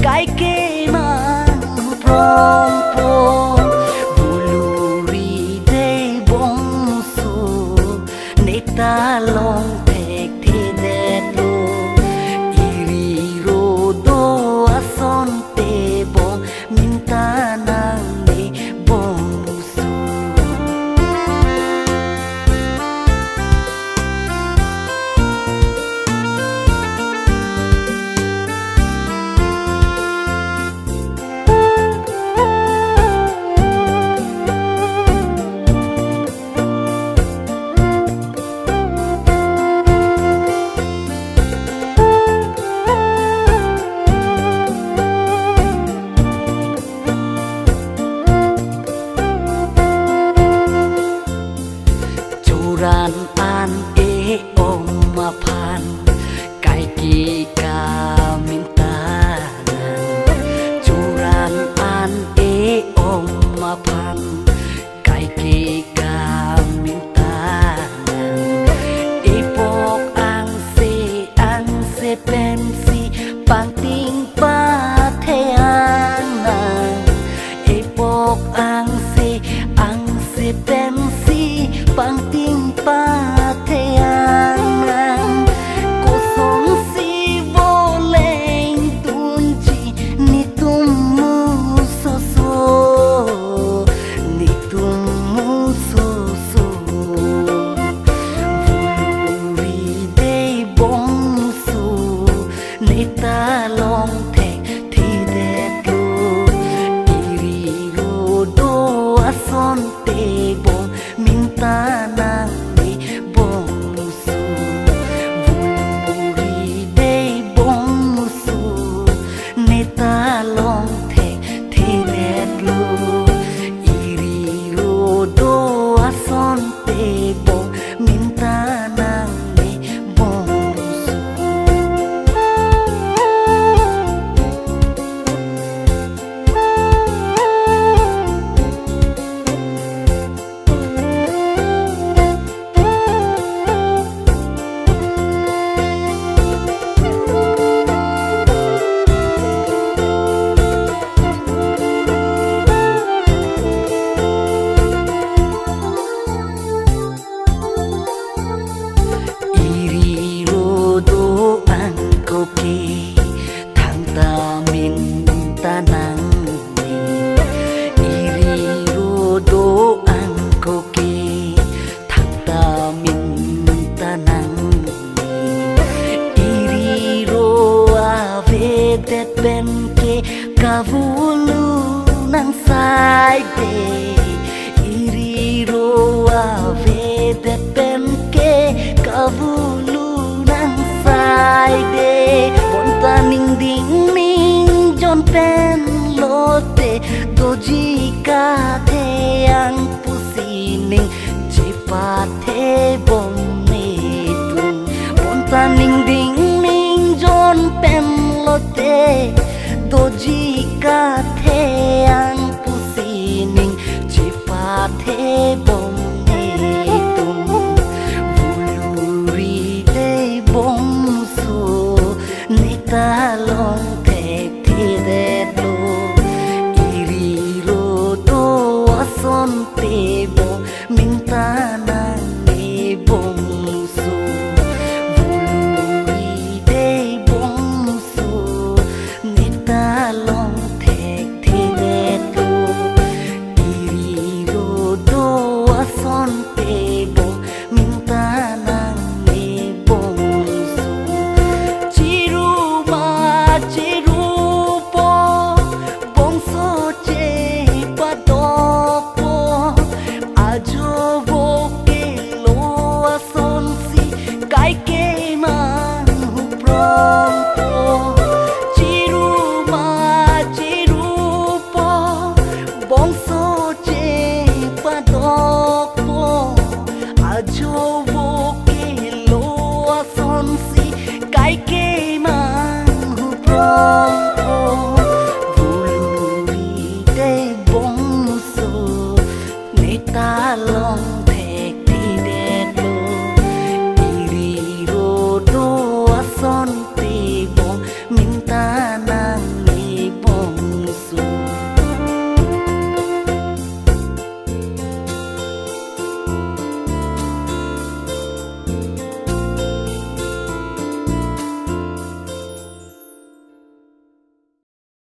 cái kê mang prong prong buluri de bong su neta long thek thi det lo iri ro do ason te bong minta nang ne bong su ran an e om ma phan kai ki ka minta churan an e om ma phan kai ki ka minta e pok ang se pen si pang ting pa the an e pok ang se pen si pang ting pa the an ko son si vô lên tun chi ni tum mu so so ni tum mu so so vui de bong su ni ta long the thi det lo iri ro do ason te bong minta nang ni bong su vui de bong su ni ta long the thi det lo iri ro do ason te bong minta nang ni bong su thang ta min ta nang ni iri ro do ang ko ke thang ta min ta nang ni iri ro ave det ben ke kavulu nang sai de iri ro ave det ben ke kavulu nang sai de ta ning ding ning jon pen lote doji ka the ang pusining jipa the bom ne tung bon ta ning ding ning jon pen lote doji ka the ang pusining jipa the bom ne tung vuluri de bom ta long thek thi det lo iri ro do ason te bong minta nang ne bong su vuluri de bong su ni ta